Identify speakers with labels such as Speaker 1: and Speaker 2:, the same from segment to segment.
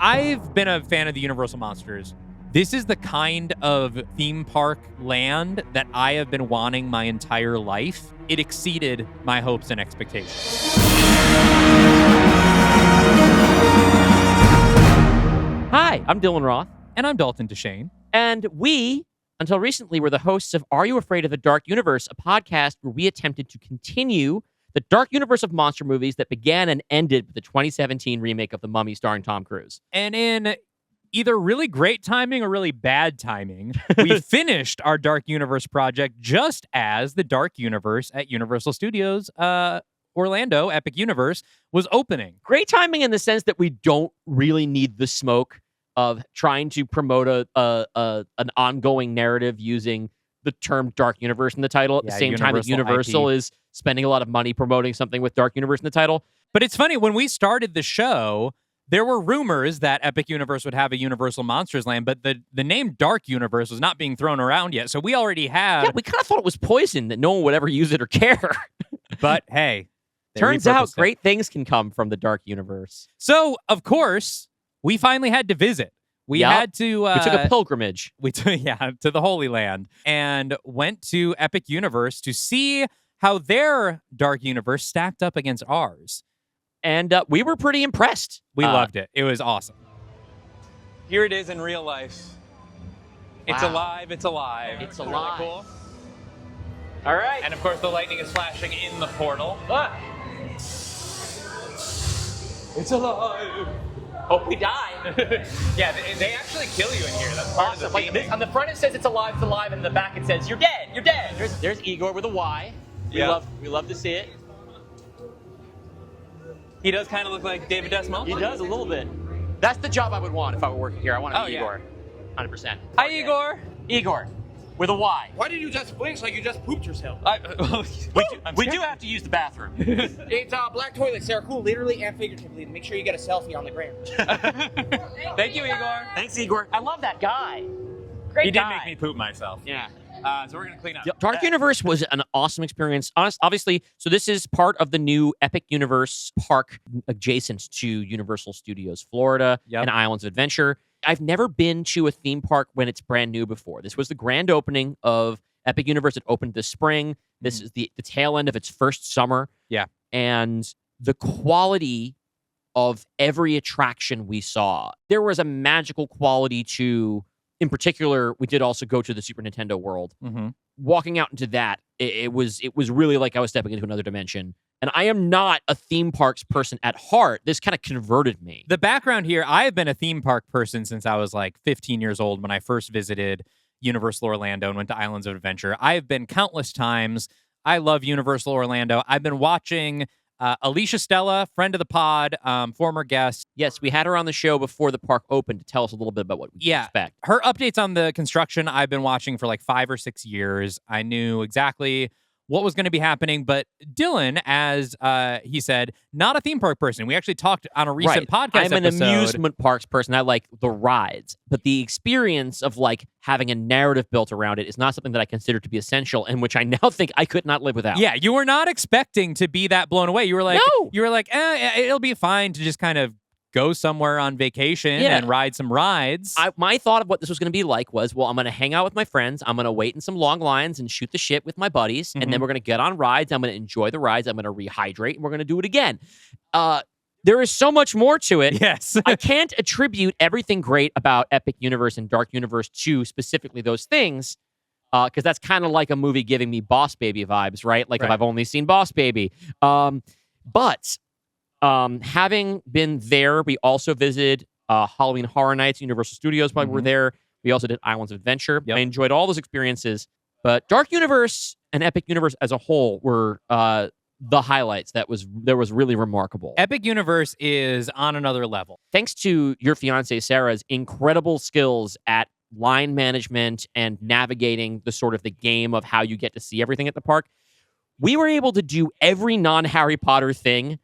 Speaker 1: I've been a fan of the Universal Monsters. This is the kind of theme park land that I have been wanting my entire life. It exceeded my hopes and expectations.
Speaker 2: Hi, I'm Dylan Roth.
Speaker 1: And I'm Dalton Deschain.
Speaker 2: And we, until recently, were the hosts of Are You Afraid of the Dark Universe, a podcast where we attempted to continue the dark universe of monster movies that began and ended with the 2017 remake of The Mummy starring Tom Cruise.
Speaker 1: And in either really great timing or really bad timing, we finished our Dark Universe project just as the Dark Universe at Universal Studios Orlando Epic Universe was opening.
Speaker 2: Great timing in the sense that we don't really need the smoke of trying to promote an ongoing narrative using the term Dark Universe in the title at the same time that Universal is spending a lot of money promoting something with Dark Universe in the title.
Speaker 1: But it's funny, when we started the show, there were rumors that Epic Universe would have a Universal Monsters Land, but the name Dark Universe was not being thrown around yet. So we already had...
Speaker 2: Yeah, we kind of thought it was poison, that no one would ever use it or care.
Speaker 1: But hey...
Speaker 2: Turns out great things can come from the Dark Universe.
Speaker 1: So, of course, we finally had to visit. We had to...
Speaker 2: we took a pilgrimage.
Speaker 1: We took, to the Holy Land and went to Epic Universe to see how their Dark Universe stacked up against ours.
Speaker 2: And we were pretty impressed.
Speaker 1: We loved it. It was awesome.
Speaker 3: Here it is in real life. It's alive. It's alive.
Speaker 2: It's alive.
Speaker 3: Really cool.
Speaker 2: All right.
Speaker 3: And of course, the lightning is flashing in the portal.
Speaker 2: Ah.
Speaker 3: It's alive.
Speaker 2: Hope we die.
Speaker 3: Yeah, they actually kill you in here. That's part of the theming.
Speaker 2: On the front it says it's alive, and in the back it says you're dead, you're dead. There's Igor with a Y. We love to see it.
Speaker 3: He does kind of look like David Desmond.
Speaker 2: He does a little bit. That's the job I would want if I were working here. I want to be Igor. 100%.
Speaker 3: Hi, Igor.
Speaker 2: Igor with a Y.
Speaker 4: Why did you just flinch like you just pooped yourself?
Speaker 2: We do have to use the bathroom.
Speaker 4: It's a black toilet, Sarah. Cool, literally and figuratively. Make sure you get a selfie on the gram.
Speaker 3: Thank you, Igor.
Speaker 2: Thanks, Igor. I love that guy. Great
Speaker 3: He
Speaker 2: guy.
Speaker 3: did make me poop myself.
Speaker 2: Yeah.
Speaker 3: So we're going to clean up.
Speaker 2: Dark Universe was an awesome experience. Obviously, so this is part of the new Epic Universe park adjacent to Universal Studios Florida and Islands of Adventure. I've never been to a theme park when it's brand new before. This was the grand opening of Epic Universe. It opened this spring. This is the tail end of its first summer.
Speaker 1: Yeah.
Speaker 2: And the quality of every attraction we saw, there was a magical quality to... In particular, we did also go to the Super Nintendo World.
Speaker 1: Mm-hmm.
Speaker 2: Walking out into that, it was really like I was stepping into another dimension. And I am not a theme parks person at heart. This kind of converted me.
Speaker 1: The background here, I have been a theme park person since I was like 15 years old when I first visited Universal Orlando and went to Islands of Adventure. I have been countless times. I love Universal Orlando. I've been watching... Alicia Stella, friend of the pod, former guest.
Speaker 2: Yes, we had her on the show before the park opened to tell us a little bit about what we can expect.
Speaker 1: Her updates on the construction I've been watching for like 5 or 6 years. I knew exactly what was going to be happening, but Dylan, as he said, not a theme park person. We actually talked on a recent podcast
Speaker 2: I'm an amusement parks person. I like the rides, but the experience of like having a narrative built around it is not something that I consider to be essential, and which I now think I could not live without.
Speaker 1: Yeah, you were not expecting to be that blown away. You were like, it'll be fine to just kind of go somewhere on vacation and ride some rides.
Speaker 2: My thought of what this was going to be like was, well, I'm going to hang out with my friends. I'm going to wait in some long lines and shoot the shit with my buddies. And then we're going to get on rides. I'm going to enjoy the rides. I'm going to rehydrate, and we're going to do it again. There is so much more to it.
Speaker 1: Yes.
Speaker 2: I can't attribute everything great about Epic Universe and Dark Universe to specifically those things, because that's kind of like a movie giving me Boss Baby vibes, right? Like if I've only seen Boss Baby. But having been there, we also visited Halloween Horror Nights, Universal Studios while we were there. We also did Islands of Adventure. I enjoyed all those experiences. But Dark Universe and Epic Universe as a whole were the highlights. That was really remarkable.
Speaker 1: Epic Universe is on another level.
Speaker 2: Thanks to your fiancée Sarah's incredible skills at line management and navigating the sort of the game of how you get to see everything at the park, we were able to do every non-Harry Potter thing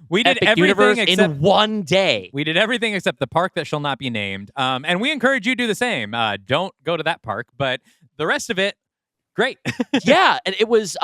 Speaker 1: we did
Speaker 2: Epic
Speaker 1: everything
Speaker 2: Universe
Speaker 1: except,
Speaker 2: in one day.
Speaker 1: We did everything except the park that shall not be named. And we encourage you to do the same. Don't go to that park, but the rest of it, great.
Speaker 2: Yeah, and it was...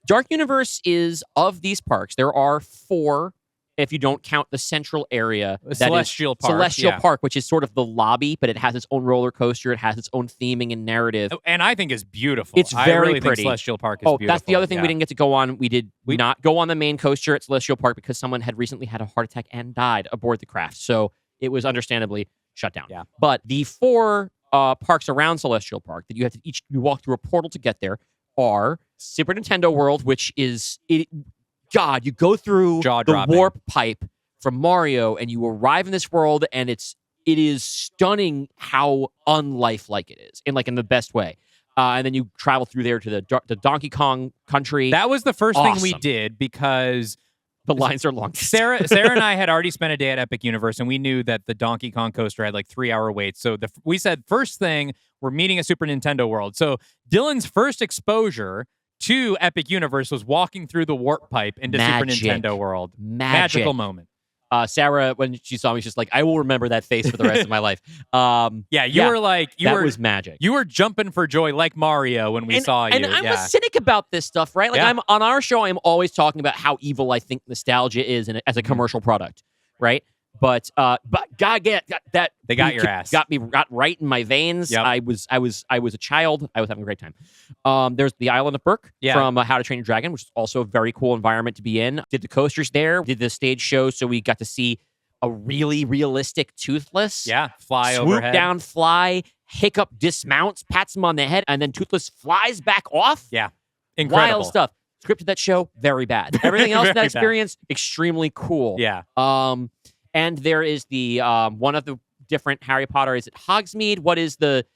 Speaker 2: Dark Universe is, of these parks, there are 4 if you don't count the central area. That
Speaker 1: Celestial
Speaker 2: is
Speaker 1: Park.
Speaker 2: Celestial Park, which is sort of the lobby, but it has its own roller coaster. It has its own theming and narrative.
Speaker 1: And I think it's beautiful.
Speaker 2: It's
Speaker 1: I
Speaker 2: very
Speaker 1: really
Speaker 2: pretty.
Speaker 1: think Celestial Park is beautiful.
Speaker 2: That's the other thing we
Speaker 1: Yeah.
Speaker 2: didn't get to go on. We did not go on the main coaster at Celestial Park because someone had recently had a heart attack and died aboard the craft. So it was understandably shut down.
Speaker 1: Yeah.
Speaker 2: But the 4 parks around Celestial Park that you have to you walk through a portal to get there are Super Nintendo World, which is God, you go through the
Speaker 1: Jaw-dropping.
Speaker 2: warp pipe from Mario and you arrive in this world and it is stunning how unlifelike it is in the best way. And then you travel through there to the Donkey Kong country.
Speaker 1: That was the first thing we
Speaker 2: Awesome.
Speaker 1: did because
Speaker 2: The lines are long.
Speaker 1: Sarah and I had already spent a day at Epic Universe, and we knew that the Donkey Kong coaster had 3-hour waits. So we said, first thing, we're meeting at Super Nintendo World. So Dylan's first exposure to Epic Universe was walking through the warp pipe into Super Nintendo World. Magical moment.
Speaker 2: Sarah, when she saw me, she's just like, I will remember that face for the rest of my life.
Speaker 1: You were like,
Speaker 2: that was magic.
Speaker 1: You were jumping for joy like Mario when we saw you.
Speaker 2: And I'm a cynic about this stuff, right? I'm on our show, I'm always talking about how evil I think nostalgia is as a commercial product, right? But God, that
Speaker 1: they got your ass.
Speaker 2: Got right in my veins.
Speaker 1: Yep.
Speaker 2: I was a child. I was having a great time. There's the Island of Berk from How to Train Your Dragon, which is also a very cool environment to be in. Did the coasters there. Did the stage show, so we got to see a really realistic Toothless.
Speaker 1: Yeah, fly
Speaker 2: swoop
Speaker 1: overhead.
Speaker 2: down, fly. Hiccup dismounts, pats him on the head, and then Toothless flies back off.
Speaker 1: Yeah, incredible
Speaker 2: Wild stuff. Scripted that show, very bad. Everything else in that
Speaker 1: Very
Speaker 2: experience, extremely cool.
Speaker 1: Yeah.
Speaker 2: And there is the one of the different Harry Potter. Is it Hogsmeade? What is the?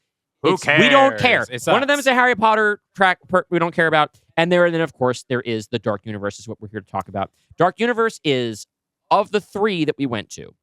Speaker 1: Who cares?
Speaker 2: We don't care.
Speaker 1: It
Speaker 2: One of them
Speaker 1: sucks.
Speaker 2: is a Harry Potter track we don't care about. And then of course there is the Dark Universe, is what we're here to talk about. Dark Universe is, of the 3 that we went to,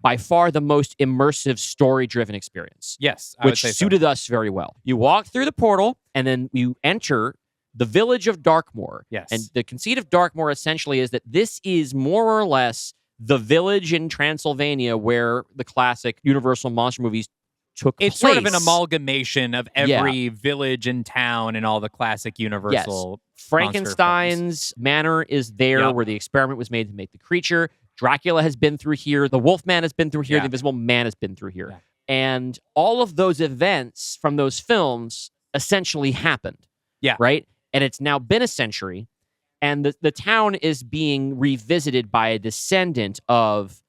Speaker 2: by far the most immersive, story-driven experience.
Speaker 1: Yes, I would
Speaker 2: which
Speaker 1: say so.
Speaker 2: suited us very well. You walk through the portal, and then you enter the village of Darkmoor.
Speaker 1: Yes.
Speaker 2: And the conceit of Darkmoor essentially is that this is more or less the village in Transylvania where the classic Universal monster movies took place.
Speaker 1: It's sort of an amalgamation of every village and town and all the classic Universal.
Speaker 2: Frankenstein's manor is there,
Speaker 1: Yep.
Speaker 2: where the experiment was made to make the creature. Dracula has been through here. The Wolfman has been through here.
Speaker 1: Yeah.
Speaker 2: The Invisible Man has been through here.
Speaker 1: Yeah.
Speaker 2: And all of those events from those films essentially happened.
Speaker 1: Yeah.
Speaker 2: Right? And it's now been a century. And the town is being revisited by a descendant of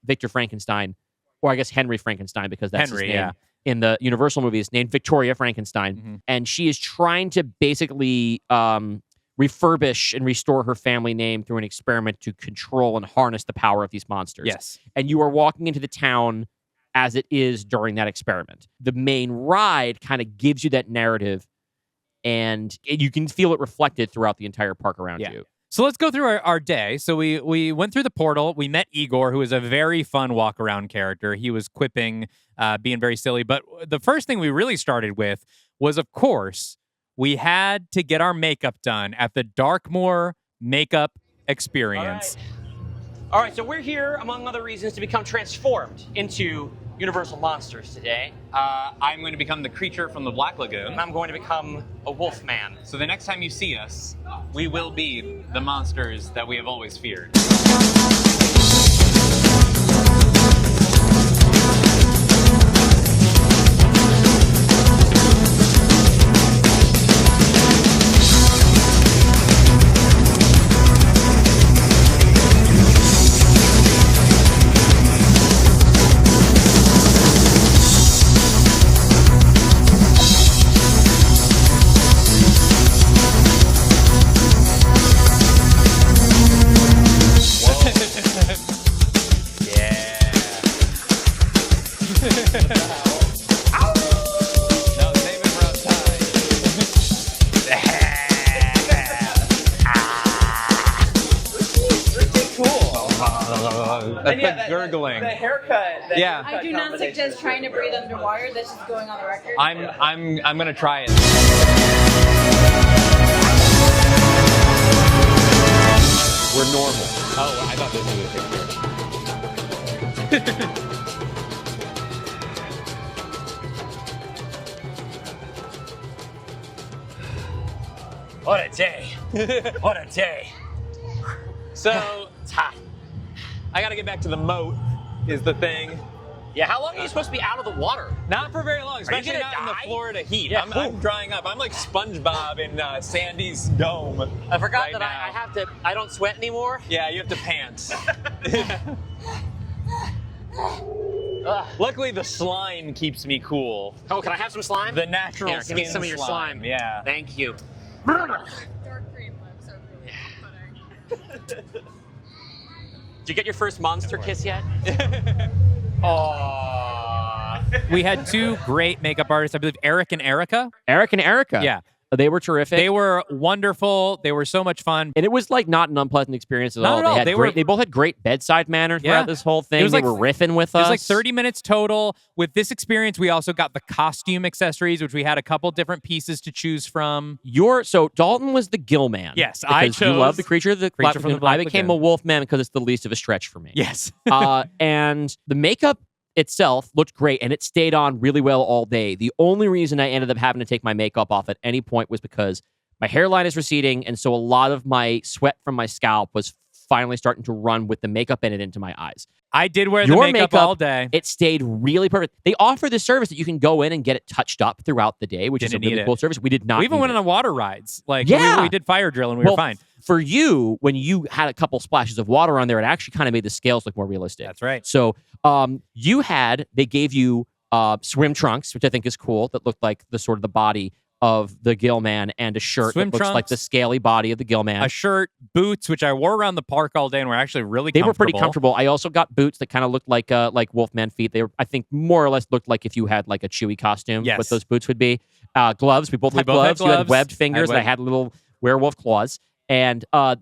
Speaker 2: Victor Frankenstein, or I guess Henry Frankenstein, because that's
Speaker 1: Henry,
Speaker 2: his name
Speaker 1: yeah.
Speaker 2: in the Universal movies, named Victoria Frankenstein. And she is trying to basically refurbish and restore her family name through an experiment to control and harness the power of these monsters.
Speaker 1: Yes.
Speaker 2: And you are walking into the town as it is during that experiment. The main ride kind of gives you that narrative, and you can feel it reflected throughout the entire park around you.
Speaker 1: So let's go through our day. So we went through the portal. We met Igor, who is a very fun walk-around character. He was quipping, being very silly. But the first thing we really started with was, of course, we had to get our makeup done at the Darkmoor makeup experience.
Speaker 4: All right, so we're here, among other reasons, to become transformed into Universal monsters today.
Speaker 3: I'm going to become the creature from the Black Lagoon.
Speaker 4: And I'm going to become a wolf man.
Speaker 3: So the next time you see us, we will be the monsters that we have always feared. No, save it for outside. That's the gurgling.
Speaker 4: The haircut.
Speaker 3: Yeah.
Speaker 5: I do not suggest trying to breathe underwater. That's just going on the record.
Speaker 3: I'm gonna try it.
Speaker 2: We're normal.
Speaker 3: Oh, I thought this was a picture.
Speaker 4: What a day. What a day.
Speaker 3: So
Speaker 4: It's hot.
Speaker 3: I got to get back to the moat is the thing.
Speaker 4: Yeah, how long are you supposed to be out of the water?
Speaker 3: Not for very long, especially
Speaker 4: gonna
Speaker 3: not in the
Speaker 4: die?
Speaker 3: Florida heat.
Speaker 4: Yeah,
Speaker 3: I'm drying up. I'm like SpongeBob in Sandy's dome.
Speaker 4: I forgot
Speaker 3: right
Speaker 4: that
Speaker 3: now.
Speaker 4: I don't sweat anymore.
Speaker 3: Yeah, you have to pants.
Speaker 4: Ugh.
Speaker 3: Luckily, the slime keeps me cool.
Speaker 4: Oh, can I have some slime?
Speaker 3: The natural
Speaker 4: Here,
Speaker 3: skin
Speaker 4: give me some of your slime.
Speaker 3: Yeah.
Speaker 4: Thank you.
Speaker 5: Dark green lips are really off-putting.
Speaker 4: Did you get your first monster kiss yet? Oh.
Speaker 1: We had two great makeup artists, I believe, Eric and Erica.
Speaker 2: Eric and Erica.
Speaker 1: Yeah.
Speaker 2: They were terrific.
Speaker 1: They were wonderful. They were so much fun.
Speaker 2: And it was like not an unpleasant experience at
Speaker 1: Not
Speaker 2: all.
Speaker 1: at all.
Speaker 2: They both had great bedside manner throughout this whole thing.
Speaker 1: was
Speaker 2: They
Speaker 1: like-
Speaker 2: were riffing with
Speaker 1: It
Speaker 2: us.
Speaker 1: was like 30 minutes total. With this experience, we also got the costume accessories, which we had a couple different pieces to choose from.
Speaker 2: So Dalton was the gill man.
Speaker 1: Yes, I
Speaker 2: because you
Speaker 1: chose
Speaker 2: love the creature of the Black
Speaker 1: Creature from the
Speaker 2: Lagoon.
Speaker 1: Black
Speaker 2: I became
Speaker 1: Lagoon.
Speaker 2: a wolf man because it's the least of a stretch for me.
Speaker 1: Yes.
Speaker 2: And the makeup itself looked great, and it stayed on really well all day. The only reason I ended up having to take my makeup off at any point was because my hairline is receding, and so a lot of my sweat from my scalp was finally starting to run with the makeup in it into my eyes.
Speaker 1: I did wear the
Speaker 2: Your
Speaker 1: makeup all day.
Speaker 2: It stayed really perfect. They offer this service that you can go in and get it touched up throughout the day, which is a
Speaker 1: Didn't need
Speaker 2: really
Speaker 1: it.
Speaker 2: cool service. We did not.
Speaker 1: We even
Speaker 2: need
Speaker 1: went
Speaker 2: it.
Speaker 1: on water rides. Like,
Speaker 2: Yeah.
Speaker 1: we did fire drill, and we were fine.
Speaker 2: For you, when you had a couple splashes of water on there, it actually kind of made the scales look more realistic.
Speaker 1: That's right.
Speaker 2: So they gave you swim trunks, which I think is cool, that looked like the sort of the body of the gill man, and a shirt
Speaker 1: Swim
Speaker 2: that looks like
Speaker 1: trunks,
Speaker 2: the scaly body of the gill man.
Speaker 1: A shirt, boots, which I wore around the park all day and were actually really
Speaker 2: They
Speaker 1: comfortable.
Speaker 2: were pretty comfortable. I also got boots that kind of looked like Wolfman feet. They were, I think, more or less looked like if you had like a Chewy costume.
Speaker 1: Yes.
Speaker 2: What those boots would be. Gloves. We both had
Speaker 1: both had
Speaker 2: gloves. You had
Speaker 1: gloves.
Speaker 2: webbed fingers.
Speaker 1: I
Speaker 2: And
Speaker 1: had
Speaker 2: I had little werewolf claws. And I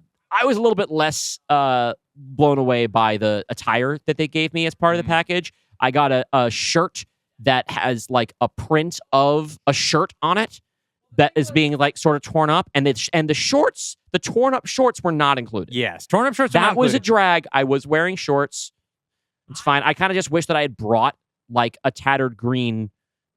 Speaker 2: was a little bit less blown away by the attire that they gave me as part of the package. I got a shirt that has like a print of a shirt on it that is being like sort of torn up, and the shorts, the torn up shorts, were not included.
Speaker 1: Yes, torn up shorts. were
Speaker 2: That
Speaker 1: not
Speaker 2: was a
Speaker 1: included.
Speaker 2: drag. I was wearing shorts. It's fine. I kind of just wish that I had brought like a tattered green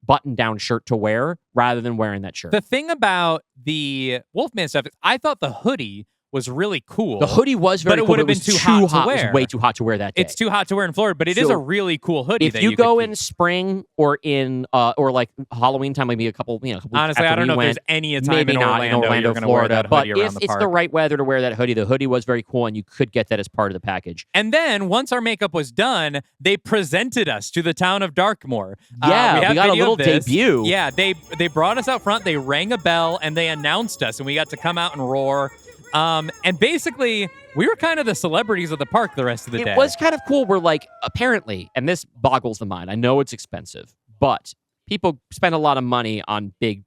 Speaker 2: button-down shirt to wear rather than wearing that shirt.
Speaker 1: The thing about the Wolfman stuff is I thought the hoodie was really cool.
Speaker 2: The hoodie was very
Speaker 1: but it
Speaker 2: cool.
Speaker 1: would have been
Speaker 2: was
Speaker 1: too hot to
Speaker 2: It
Speaker 1: wear.
Speaker 2: was way too hot to wear that day.
Speaker 1: It's too hot to wear in Florida, but it is
Speaker 2: So,
Speaker 1: a really cool hoodie.
Speaker 2: if
Speaker 1: that
Speaker 2: you go
Speaker 1: could
Speaker 2: in
Speaker 1: keep.
Speaker 2: spring or in or like Halloween time, maybe a couple weeks
Speaker 1: Honestly,
Speaker 2: after
Speaker 1: I don't
Speaker 2: we
Speaker 1: know if
Speaker 2: went,
Speaker 1: there's any time
Speaker 2: maybe
Speaker 1: in
Speaker 2: not
Speaker 1: Orlando,
Speaker 2: in Orlando,
Speaker 1: you're gonna wear
Speaker 2: Florida.
Speaker 1: that
Speaker 2: But
Speaker 1: hoodie
Speaker 2: if
Speaker 1: around the
Speaker 2: it's
Speaker 1: park.
Speaker 2: the right weather to wear that hoodie, the hoodie was very cool, and you could get that as part of the package.
Speaker 1: And then once our makeup was done, they presented us to the town of Darkmoor.
Speaker 2: Yeah,
Speaker 1: have
Speaker 2: we got a
Speaker 1: video
Speaker 2: little
Speaker 1: of this.
Speaker 2: debut.
Speaker 1: Yeah, they brought us out front. They rang a bell and they announced us, and we got to come out and roar. And basically, we were kind of the celebrities of the park the rest of the day.
Speaker 2: It was kind of cool. We're like, apparently, and this boggles the mind. I know it's expensive, but people spend a lot of money on big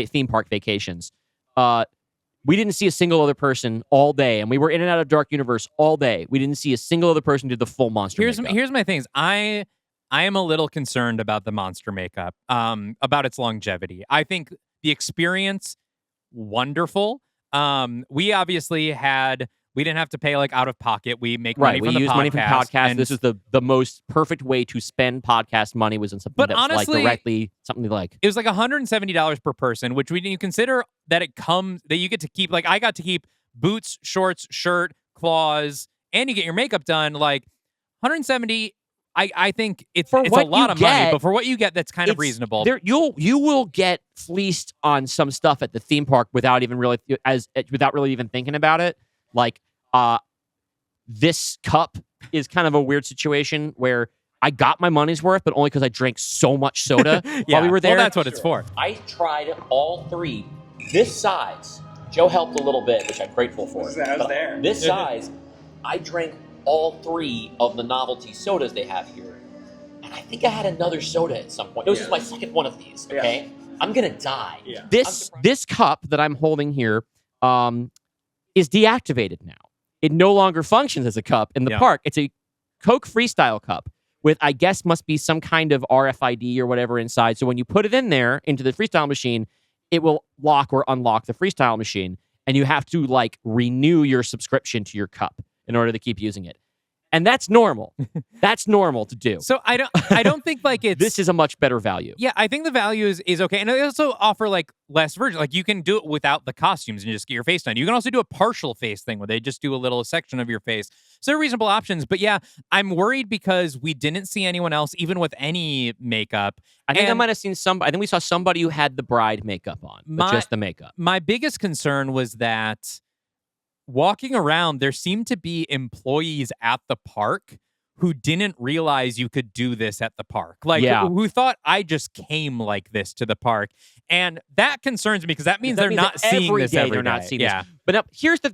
Speaker 2: theme park vacations. We didn't see a single other person all day, and we were in and out of Dark Universe all day. We didn't see a single other person do the full monster makeup.
Speaker 1: Here's my things. I am a little concerned about the monster makeup, about its longevity. I think the experience, wonderful. We obviously we didn't have to pay like out of pocket. We make money
Speaker 2: Right,
Speaker 1: from
Speaker 2: we
Speaker 1: the
Speaker 2: use money from podcasts.
Speaker 1: and
Speaker 2: This is the most perfect way to spend podcast money was in something
Speaker 1: But
Speaker 2: that's
Speaker 1: honestly,
Speaker 2: like directly something like.
Speaker 1: it was like $170 per person, which when you consider that that you get to keep, like I got to keep boots, shorts, shirt, claws, and you get your makeup done, like 170. I think it's a
Speaker 2: what
Speaker 1: lot
Speaker 2: you
Speaker 1: of money,
Speaker 2: get,
Speaker 1: but for what you get, that's kind of reasonable.
Speaker 2: You will get fleeced on some stuff at the theme park without really even thinking about it. Like this cup is kind of a weird situation where I got my money's worth, but only because I drank so much soda while we were there.
Speaker 1: Well, that's what it's for.
Speaker 4: I tried all three. This size, Joe helped a little bit, which I'm grateful for.
Speaker 3: I was
Speaker 4: But
Speaker 3: there.
Speaker 4: This size, I drank all three of the novelty sodas they have here. And I think I had another soda at some point. This is my second one of these, okay? I'm going to die.
Speaker 3: Yeah.
Speaker 2: This cup that I'm holding here is deactivated now. It no longer functions as a cup in the park. It's a Coke Freestyle cup with, I guess, must be some kind of RFID or whatever inside. So when you put it in there into the Freestyle machine, it will lock or unlock the Freestyle machine, and you have to like renew your subscription to your cup in order to keep using it. And that's normal. That's normal to do.
Speaker 1: So I don't think like it's
Speaker 2: This is a much better value.
Speaker 1: Yeah, I think the value is okay. And they also offer like less versions. Like you can do it without the costumes and just get your face done. You can also do a partial face thing where they just do a little section of your face. So they're reasonable options. But yeah, I'm worried because we didn't see anyone else, even with any makeup.
Speaker 2: I think I
Speaker 1: And
Speaker 2: might have seen I think we saw somebody who had the bride makeup on, but just the makeup.
Speaker 1: my biggest concern was that walking around, there seemed to be employees at the park who didn't realize you could do this at the park. Like, who thought I just came like this to the park. And that concerns me because that means they're not seeing this every day.
Speaker 2: They're not seeing
Speaker 1: yeah.
Speaker 2: this. But now,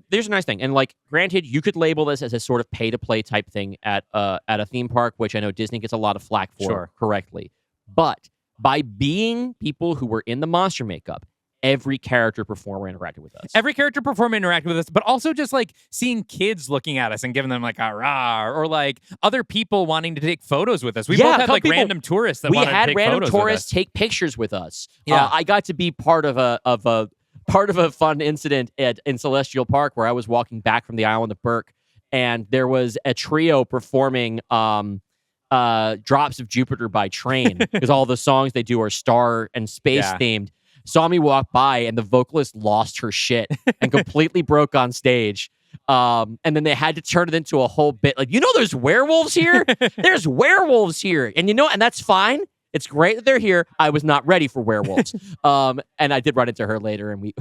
Speaker 2: there's a nice thing. And like, granted, you could label this as a sort of pay-to-play type thing at a theme park, which I know Disney gets a lot of flack for correctly. But by being people who were in the monster makeup, every character performer interacted with us.
Speaker 1: Every character performer interacted with us, but also just like seeing kids looking at us and giving them like a rah, or like other people wanting to take photos with us. We both had like random tourists that wanted to take photos with us.
Speaker 2: We had random tourists take pictures with us.
Speaker 1: Yeah.
Speaker 2: I got to be part of a fun incident in Celestial Park where I was walking back from the island of Burke, and there was a trio performing Drops of Jupiter by Train because all the songs they do are star and space themed. Saw me walk by, and the vocalist lost her shit and completely broke on stage. And then they had to turn it into a whole bit. Like, there's werewolves here? There's werewolves here. And and that's fine. It's great that they're here. I was not ready for werewolves. And I did run into her later, and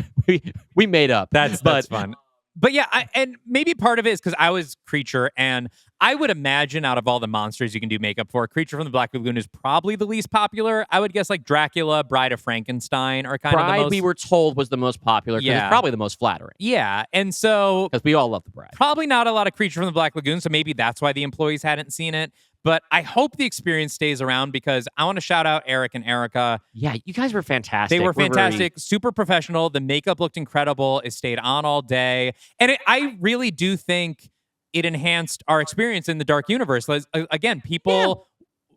Speaker 2: we made up.
Speaker 1: That's fun. But yeah, and maybe part of it is because I was Creature, and I would imagine out of all the monsters you can do makeup for, Creature from the Black Lagoon is probably the least popular. I would guess like Dracula, Bride of Frankenstein are kind of the most...
Speaker 2: we were told was the most popular because it's probably the most flattering.
Speaker 1: Yeah, and so...
Speaker 2: Because we all love the Bride.
Speaker 1: Probably not a lot of Creature from the Black Lagoon, so maybe that's why the employees hadn't seen it. But I hope the experience stays around because I want to shout out Eric and Erica.
Speaker 2: Yeah, you guys were fantastic.
Speaker 1: They were fantastic, super professional. The makeup looked incredible. It stayed on all day. And I really do think it enhanced our experience in the Dark Universe. Again, people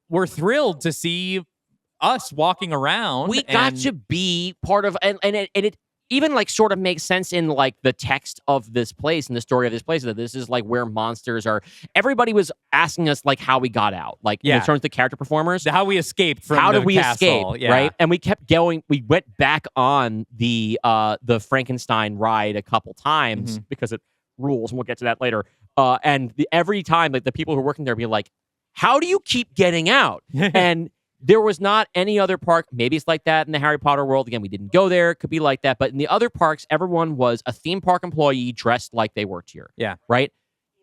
Speaker 1: were thrilled to see us walking around.
Speaker 2: We got to be part of, and it even like sort of makes sense in like the text of this place and the story of this place, that this is like where monsters are. Everybody was asking us like how we got out, like in terms of the character performers,
Speaker 1: how we escaped from
Speaker 2: how
Speaker 1: the
Speaker 2: did we
Speaker 1: castle,
Speaker 2: escape, right? And we kept going. We went back on the Frankenstein ride a couple times because it rules, and we'll get to that later. And every time, like the people who are working there be like, how do you keep getting out? And there was not any other park. Maybe it's like that in the Harry Potter world. Again, we didn't go there. It could be like that. But in the other parks, everyone was a theme park employee dressed like they worked here.
Speaker 1: Yeah.
Speaker 2: Right?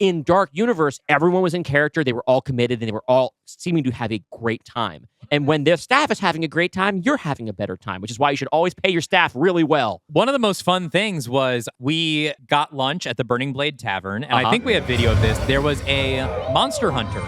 Speaker 2: In Dark Universe, everyone was in character. They were all committed, and they were all seeming to have a great time. And when their staff is having a great time, you're having a better time, which is why you should always pay your staff really well.
Speaker 1: One of the most fun things was we got lunch at the Burning Blade Tavern, and I think we have video of this. There was a monster hunter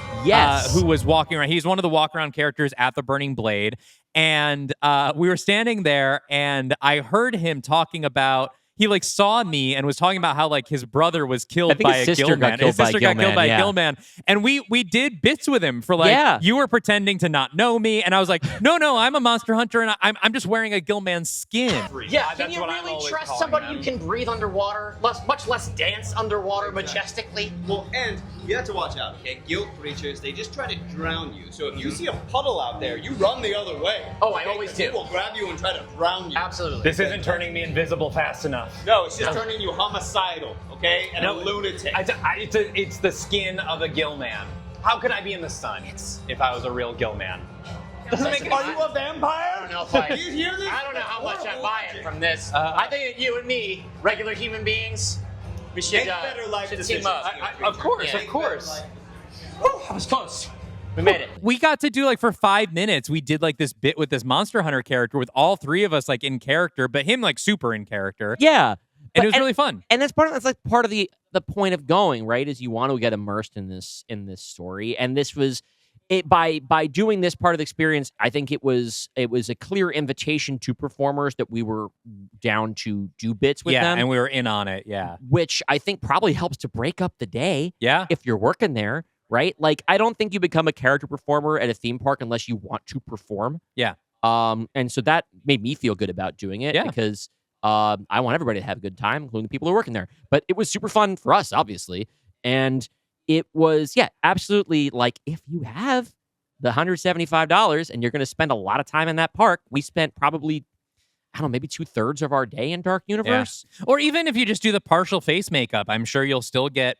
Speaker 1: who was walking around. He's one of the walk-around characters at the Burning Blade, and we were standing there, and I heard him talking about... He like saw me and was talking about how like his brother was killed by a Gillman. His sister got killed by a Gillman. And we did bits with him for like, you were pretending to not know me. And I was like, no, I'm a monster hunter and I'm just wearing a Gillman's skin.
Speaker 4: Yeah, can you really trust somebody who can breathe underwater, much less dance underwater majestically?
Speaker 6: Well, and you have to watch out, okay? Guild creatures, they just try to drown you. So if you see a puddle out there, you run the other way.
Speaker 4: Oh, I always do.
Speaker 6: They will grab you and try to drown you.
Speaker 4: Absolutely.
Speaker 3: This isn't turning me invisible fast enough.
Speaker 6: No, it's just turning you homicidal, okay? And a lunatic.
Speaker 3: It's the skin of a gill man. How could I be in the sun if I was a real gill man?
Speaker 6: Are you a vampire?
Speaker 4: I don't know if I...
Speaker 6: Do you hear this?
Speaker 4: I don't know how much I'm buying from this. I think that you and me, regular human beings, we should team up.
Speaker 3: Of course.
Speaker 4: Woo, I was close. We made it.
Speaker 1: We got to do like for 5 minutes, we did like this bit with this monster hunter character with all three of us like in character, but him like super in character.
Speaker 2: Yeah.
Speaker 1: And it was really fun.
Speaker 2: And that's part of the point of going, right? Is you want to get immersed in this story. And this was it by doing this part of the experience, I think it was a clear invitation to performers that we were down to do bits with them.
Speaker 1: Yeah, and we were in on it, yeah.
Speaker 2: Which I think probably helps to break up the day.
Speaker 1: Yeah.
Speaker 2: If you're working there, right? Like, I don't think you become a character performer at a theme park unless you want to perform.
Speaker 1: Yeah.
Speaker 2: And so that made me feel good about doing it because I want everybody to have a good time, including the people who are working there. But it was super fun for us, obviously. And it was, absolutely like if you have the $175 and you're going to spend a lot of time in that park, we spent probably, I don't know, maybe 2/3 of our day in Dark Universe.
Speaker 1: Yeah. Or even if you just do the partial face makeup, I'm sure you'll still get,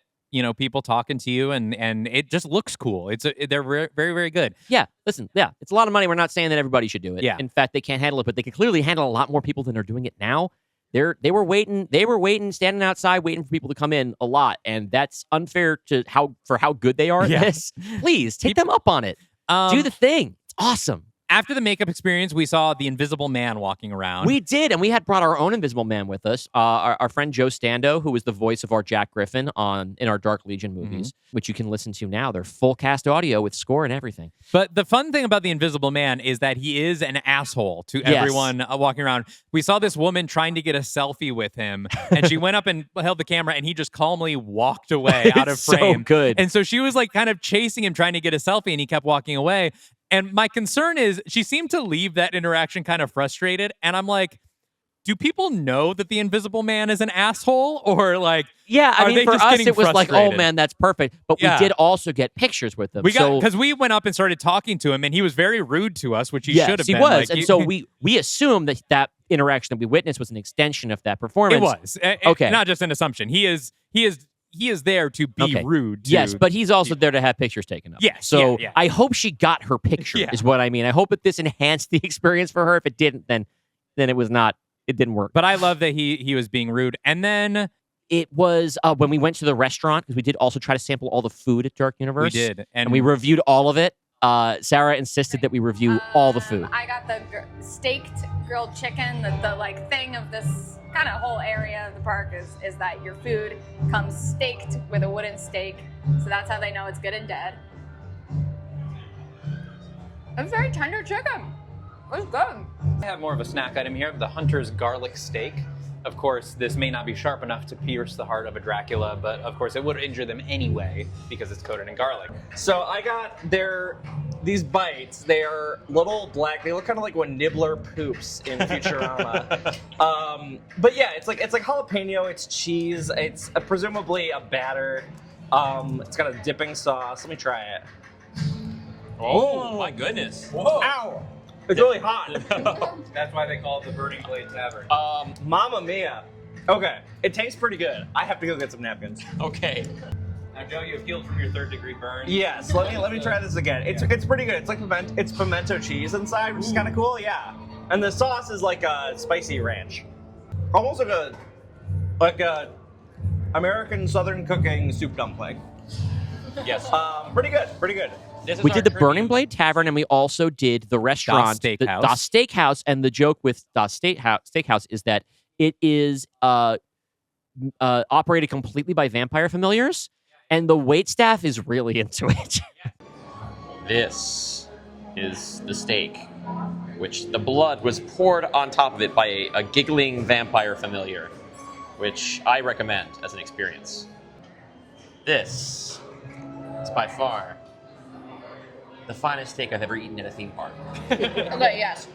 Speaker 1: people talking to you and it just looks cool. They're very, very good.
Speaker 2: Yeah, listen, it's a lot of money. We're not saying that everybody should do it.
Speaker 1: Yeah.
Speaker 2: In fact, they can't handle it, but they can clearly handle a lot more people than are doing it now. They were waiting, standing outside, waiting for people to come in a lot, and that's unfair to how good they are at this. Please take them up on it. Do the thing. It's awesome.
Speaker 1: After the makeup experience, we saw the Invisible Man walking around.
Speaker 2: We did, and we had brought our own Invisible Man with us. Our friend Joe Stando, who was the voice of our Jack Griffin in our Dark Legion movies, which you can listen to now. They're full cast audio with score and everything.
Speaker 1: But the fun thing about the Invisible Man is that he is an asshole to everyone walking around. We saw this woman trying to get a selfie with him, and she went up and held the camera, and he just calmly walked away out of frame.
Speaker 2: So good.
Speaker 1: And so she was like kind of chasing him, trying to get a selfie, and he kept walking away. And my concern is she seemed to leave that interaction kind of frustrated. And I'm like, do people know that the Invisible Man is an asshole? Or like,
Speaker 2: yeah, I mean, for us, it was like, oh man, that's perfect. But we did also get pictures with him.
Speaker 1: Because we went up and started talking to him, and he was very rude to us, which he should have been.
Speaker 2: He was. And so we assumed that interaction that we witnessed was an extension of that performance.
Speaker 1: It was.
Speaker 2: Okay.
Speaker 1: Not just an assumption. He is there to be rude.
Speaker 2: Yes, but he's also there to have pictures taken of.
Speaker 1: Yes.
Speaker 2: So I hope she got her picture, is what I mean. I hope that this enhanced the experience for her. If it didn't, then it was not. It didn't work.
Speaker 1: But I love that he was being rude. And then
Speaker 2: it was when we went to the restaurant, because we did also try to sample all the food at Dark Universe.
Speaker 1: We did.
Speaker 2: And we reviewed all of it. Sarah insisted that we review all the food.
Speaker 5: I got the staked grilled chicken. The like thing of this kind of whole area of the park is that your food comes staked with a wooden stake. So that's how they know it's good and dead. It's very tender chicken. It was good.
Speaker 3: I have more of a snack item here, the Hunter's garlic steak. Of course, this may not be sharp enough to pierce the heart of a Dracula, but of course it would injure them anyway because it's coated in garlic. So I got these bites. They are little black. They look kind of like when Nibbler poops in Futurama. But yeah, it's like jalapeno. It's cheese. It's presumably a batter. It's got a dipping sauce. Let me try it.
Speaker 7: Oh my goodness!
Speaker 3: Whoa! Ow! It's really hot.
Speaker 7: That's why they call it the Burning Blade Tavern.
Speaker 3: Mamma mia. Okay, it tastes pretty good. I have to go get some napkins.
Speaker 7: Okay. Now, Joe, you have healed from your 3rd-degree burn.
Speaker 3: Yes. Let me try this again. It's pretty good. It's like pimento cheese inside, which is kind of cool. Yeah. And the sauce is like a spicy ranch, almost like a American Southern cooking soup dumpling.
Speaker 7: Yes.
Speaker 3: Pretty good. Pretty good.
Speaker 2: We did the Burning Blade Tavern, and we also did the restaurant,
Speaker 1: Das Steakhouse.
Speaker 2: Das Steakhouse. And the joke with Das Steakhouse is that it is operated completely by vampire familiars, and the wait staff is really into it.
Speaker 8: This is the steak, which the blood was poured on top of it by a giggling vampire familiar, which I recommend as an experience. This is by far the finest steak I've ever eaten at a theme park.
Speaker 5: Okay, yes.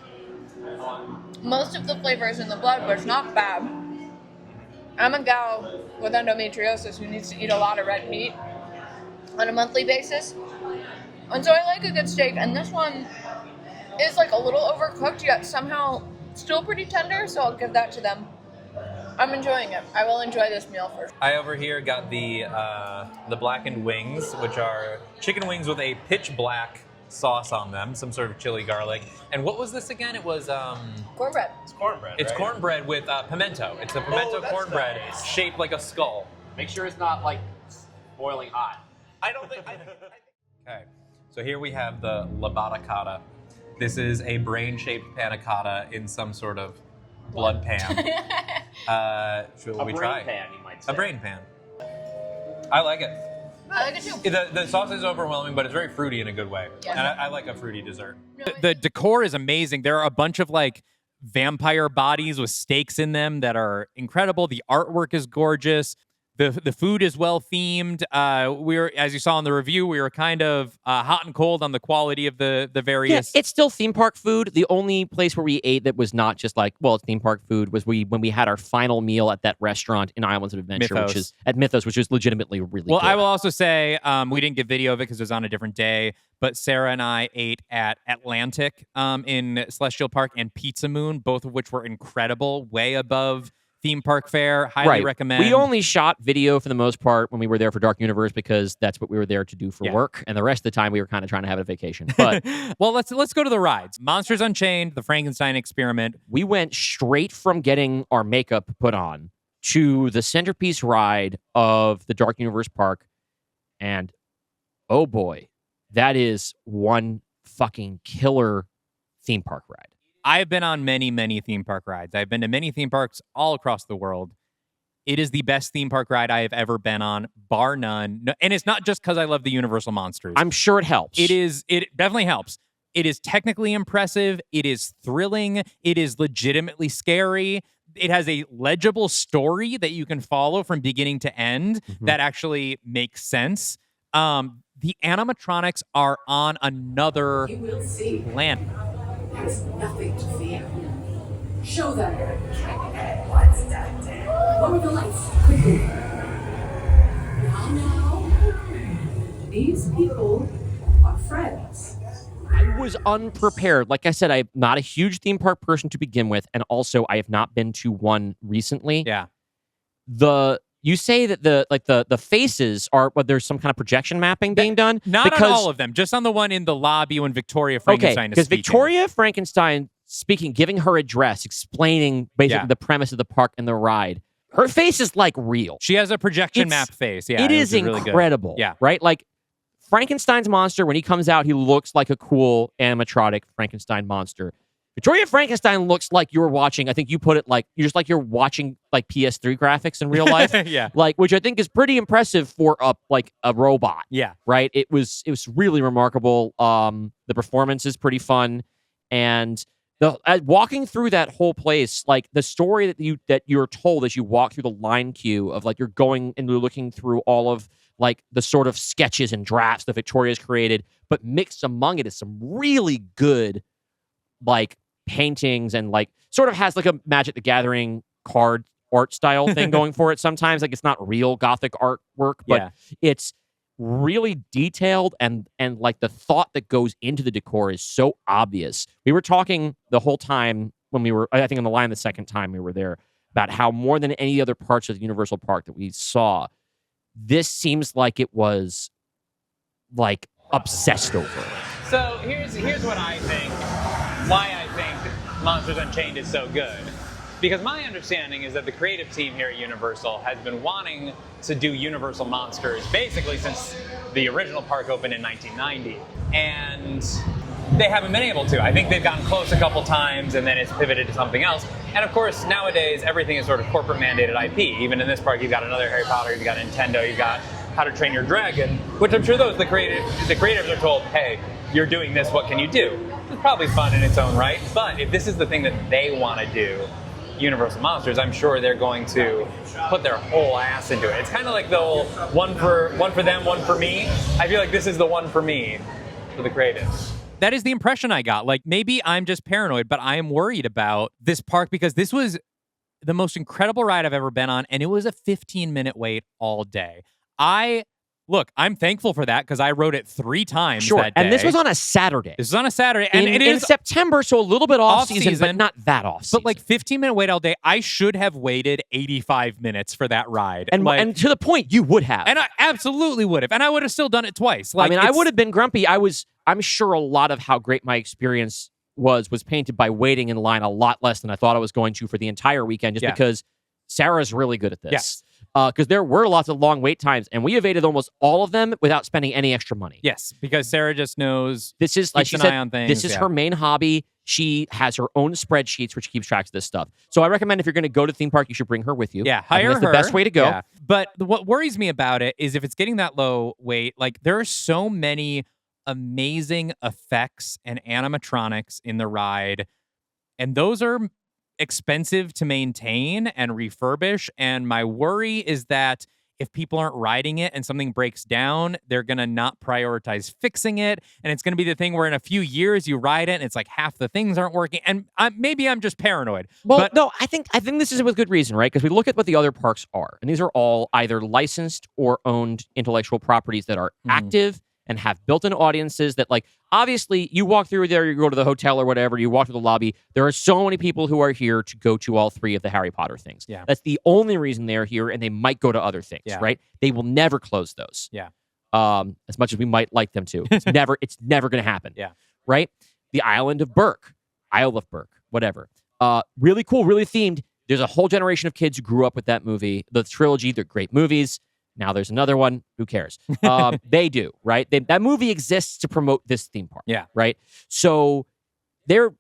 Speaker 5: Most of the flavor is in the blood, but it's not bad. I'm a gal with endometriosis who needs to eat a lot of red meat on a monthly basis. And so I like a good steak, and this one is like a little overcooked, yet somehow still pretty tender, so I'll give that to them. I'm enjoying it. I will enjoy this meal first.
Speaker 3: I over here got the blackened wings, which are chicken wings with a pitch black sauce on them, some sort of chili garlic. And what was this again? It was
Speaker 5: Cornbread.
Speaker 7: It's cornbread,
Speaker 3: It's
Speaker 7: right?
Speaker 3: cornbread with pimento. It's a pimento
Speaker 7: that's
Speaker 3: cornbread
Speaker 7: nice.
Speaker 3: shaped like a skull.
Speaker 8: Make sure it's not like boiling hot.
Speaker 3: I don't think. Okay, so here we have the labata cotta. This is a brain-shaped panna cotta in some sort of blood pan. Should we try?
Speaker 8: Pan, you might say.
Speaker 3: A brain pan. I like it.
Speaker 5: I like it too.
Speaker 3: The sauce is overwhelming, but it's very fruity in a good way.
Speaker 5: Yeah.
Speaker 3: And I like a fruity dessert.
Speaker 1: The decor is amazing. There are a bunch of like vampire bodies with stakes in them that are incredible. The artwork is gorgeous. The food is well themed. We're, as you saw in the review, we were kind of hot and cold on the quality of the various.
Speaker 2: Yeah, it's still theme park food. The only place where we ate that was not just like, well, it's theme park food was when we had our final meal at that restaurant in Islands of Adventure,
Speaker 1: Mythos.
Speaker 2: which is at Mythos, which was legitimately really
Speaker 1: Well,
Speaker 2: good.
Speaker 1: I will also say we didn't get video of it because it was on a different day. But Sarah and I ate at Atlantic in Celestial Park and Pizza Moon, both of which were incredible, way above theme park fare. Highly recommend.
Speaker 2: We only shot video for the most part when we were there for Dark Universe because that's what we were there to do for work, and the rest of the time we were kind of trying to have a vacation. But
Speaker 1: well, let's go to the rides. Monsters Unchained, the Frankenstein Experiment.
Speaker 2: We went straight from getting our makeup put on to the centerpiece ride of the Dark Universe Park, and oh boy, that is one fucking killer theme park ride.
Speaker 1: I've been on many, many theme park rides. I've been to many theme parks all across the world. It is the best theme park ride I have ever been on, bar none. And it's not just because I love the Universal monsters.
Speaker 2: I'm sure it helps.
Speaker 1: It definitely helps. It is technically impressive. It is thrilling. It is legitimately scary. It has a legible story that you can follow from beginning to end that actually makes sense. The animatronics are on another planet.
Speaker 9: There's nothing to fear. Show them. Lower the lights, quickly. Now. These people are friends.
Speaker 2: I was unprepared. Like I said, I'm not a huge theme park person to begin with, and also I have not been to one recently.
Speaker 1: Yeah.
Speaker 2: You say that the faces are, but there's some kind of projection mapping being done?
Speaker 1: Not on all of them, just on the one in the lobby when Victoria Frankenstein is
Speaker 2: because
Speaker 1: speaking.
Speaker 2: Victoria Frankenstein speaking, giving her address, explaining basically the premise of the park and the ride. Her face is like real.
Speaker 1: She has a projection map face. Yeah,
Speaker 2: it is
Speaker 1: really
Speaker 2: incredible.
Speaker 1: Good. Yeah,
Speaker 2: right. Like Frankenstein's monster, when he comes out, he looks like a cool animatronic Frankenstein monster. Victoria Frankenstein looks like you're watching. I think you put it like you're watching like PS3 graphics in real life.
Speaker 1: Yeah,
Speaker 2: like which I think is pretty impressive for a robot.
Speaker 1: Yeah,
Speaker 2: right. It was really remarkable. The performance is pretty fun, and walking through that whole place, like the story that you're told as you walk through the line queue of like you're going and you're looking through all of like the sort of sketches and drafts that Victoria's created, but mixed among it is some really good like paintings and like sort of has like a Magic the Gathering card art style thing going for it sometimes. Like it's not real Gothic artwork, but it's really detailed and like the thought that goes into the decor is so obvious. We were talking the whole time when we were, I think on the line the second time we were there, about how more than any other parts of the Universal Park that we saw, this seems like it was like obsessed over.
Speaker 3: So here's what I think, why I think Monsters Unchained is so good. Because my understanding is that the creative team here at Universal has been wanting to do Universal Monsters basically since the original park opened in 1990. And they haven't been able to. I think they've gotten close a couple times and then it's pivoted to something else. And of course, nowadays, everything is sort of corporate mandated IP. Even in this park, you've got another Harry Potter, you've got Nintendo, you've got How to Train Your Dragon, which I'm sure the creatives are told, hey, you're doing this, what can you do? It's probably fun in its own right, but if this is the thing that they want to do, Universal Monsters, I'm sure they're going to put their whole ass into it. It's kind of like the whole one for them, one for me. I feel like this is the one for me for the creatives.
Speaker 1: That is the impression I got. Like maybe I'm just paranoid, but I am worried about this park because this was the most incredible ride I've ever been on, and it was a 15-minute wait all day. I'm thankful for that because I rode it 3 times that day.
Speaker 2: And this was on a Saturday.
Speaker 1: This was on a Saturday. And it
Speaker 2: in
Speaker 1: is
Speaker 2: September, so a little bit off-season, but not that off-season.
Speaker 1: But like 15-minute wait all day, I should have waited 85 minutes for that ride.
Speaker 2: And to the point, you would have.
Speaker 1: And I absolutely would have. And I would have still done it twice. Like,
Speaker 2: I would have been grumpy. I'm sure a lot of how great my experience was painted by waiting in line a lot less than I thought I was going to for the entire weekend, just because Sarah's really good at this.
Speaker 1: Yes.
Speaker 2: Because there were lots of long wait times, and we evaded almost all of them without spending any extra money.
Speaker 1: Yes, because Sarah just knows.
Speaker 2: This is like she
Speaker 1: an
Speaker 2: said,
Speaker 1: eye on things.
Speaker 2: This is her main hobby. She has her own spreadsheets where she keeps track of this stuff. So I recommend if you're going to go to theme park, you should bring her with you.
Speaker 1: Yeah, hire her.
Speaker 2: That's the best way to go.
Speaker 1: Yeah. But what worries me about it is if it's getting that low wait, like there are so many amazing effects and animatronics in the ride, and those are expensive to maintain and refurbish. And my worry is that if people aren't riding it and something breaks down, they're going to not prioritize fixing it. And it's going to be the thing where in a few years you ride it and it's like half the things aren't working. And maybe I'm just paranoid.
Speaker 2: Well,
Speaker 1: but
Speaker 2: no, I think this is with good reason, right? Because we look at what the other parks are, and these are all either licensed or owned intellectual properties that are active and have built-in audiences that, like, obviously you walk through there, you go to the hotel or whatever, you walk through the lobby, there are so many people who are here to go to all 3 of the Harry Potter things.
Speaker 1: Yeah.
Speaker 2: That's the only reason they're here, and they might go to other things, right? They will never close those.
Speaker 1: Yeah.
Speaker 2: As much as we might like them to. It's never going to happen.
Speaker 1: Yeah.
Speaker 2: Right? The Isle of Berk, whatever. Really cool, really themed. There's a whole generation of kids who grew up with that movie, the trilogy. They're great movies. Now there's another one. Who cares? They do, right? That movie exists to promote this theme park.
Speaker 1: Yeah.
Speaker 2: Right? So they're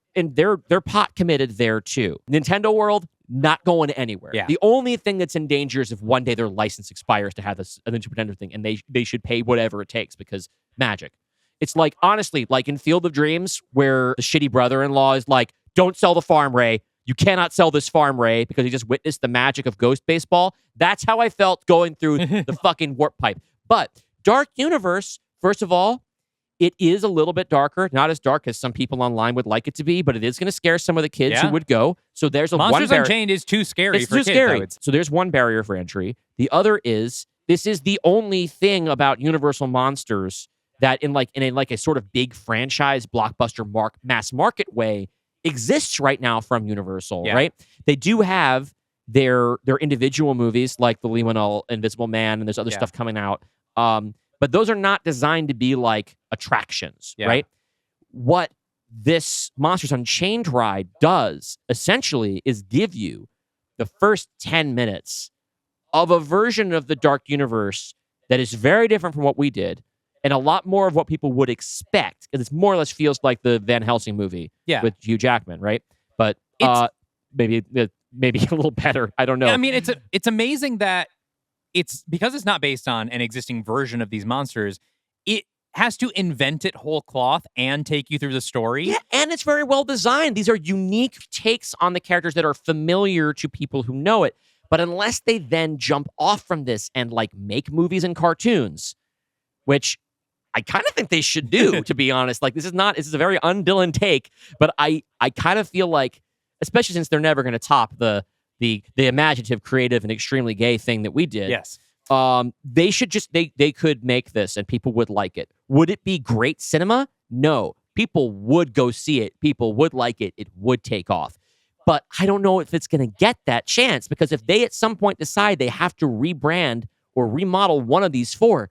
Speaker 2: pot committed there too. Nintendo World, not going anywhere.
Speaker 1: Yeah.
Speaker 2: The only thing that's in danger is if one day their license expires to have a Nintendo thing, and they should pay whatever it takes because magic. It's like, honestly, like in Field of Dreams, where the shitty brother-in-law is like, don't sell the farm, Ray. You cannot sell this farm, Ray, because he just witnessed the magic of Ghost Baseball. That's how I felt going through the fucking warp pipe. But Dark Universe, first of all, it is a little bit darker. Not as dark as some people online would like it to be, but it is going to scare some of the kids who would go. So there's
Speaker 1: Monsters Unchained is too scary
Speaker 2: it's
Speaker 1: for
Speaker 2: too
Speaker 1: kids.
Speaker 2: Scary. So there's one barrier for entry. The other is this is the only thing about Universal Monsters that in a sort of big franchise blockbuster mass market way exists right now from Universal, right? They do have their individual movies like the Lee-Whannell Invisible Man, and there's other stuff coming out. But those are not designed to be like attractions, right? What this Monsters Unchained ride does essentially is give you the first 10 minutes of a version of the Dark Universe that is very different from what we did, and a lot more of what people would expect, because it more or less feels like the Van Helsing movie with Hugh Jackman, right? But maybe a little better. I don't know.
Speaker 1: Yeah, I mean, it's amazing that it's because it's not based on an existing version of these monsters. It has to invent it whole cloth and take you through the story.
Speaker 2: Yeah, and it's very well designed. These are unique takes on the characters that are familiar to people who know it. But unless they then jump off from this and like make movies and cartoons, which I kind of think they should do, to be honest. Like, this is a very un-Dylan take, but I kind of feel like, especially since they're never going to top the imaginative, creative, and extremely gay thing that we did.
Speaker 1: Yes.
Speaker 2: They should just, they could make this and people would like it. Would it be great cinema? No. People would go see it. People would like it. It would take off. But I don't know if it's going to get that chance, because if they at some point decide they have to rebrand or remodel one of these 4,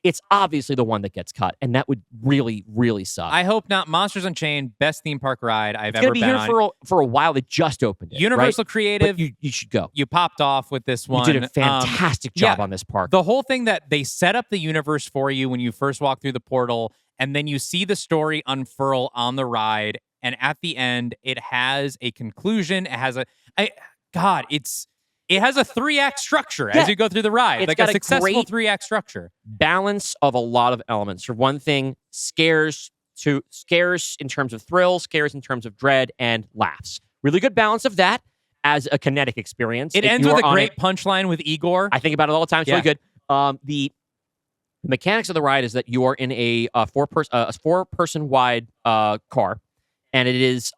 Speaker 2: it's obviously the one that gets cut, and that would really, really suck.
Speaker 1: I hope not. Monsters Unchained, best theme park ride I've
Speaker 2: it's
Speaker 1: ever
Speaker 2: been
Speaker 1: been
Speaker 2: here
Speaker 1: on.
Speaker 2: for a while. They just opened it.
Speaker 1: Universal
Speaker 2: right?
Speaker 1: Creative.
Speaker 2: But you should go.
Speaker 1: You popped off with this one.
Speaker 2: You did a fantastic job on this park.
Speaker 1: The whole thing that they set up the universe for you when you first walk through the portal, and then you see the story unfurl on the ride, and at the end, it has a conclusion. It has It has a 3-act structure as you go through the ride.
Speaker 2: It's
Speaker 1: like
Speaker 2: got
Speaker 1: a successful
Speaker 2: great
Speaker 1: 3-act structure.
Speaker 2: Balance of a lot of elements. For one thing, scares in terms of thrill, scares in terms of dread, and laughs. Really good balance of that as a kinetic experience.
Speaker 1: It ends with a great punchline with Igor.
Speaker 2: I think about it all the time. It's really good. The mechanics of the ride is that you are in a 4-person wide car. And it is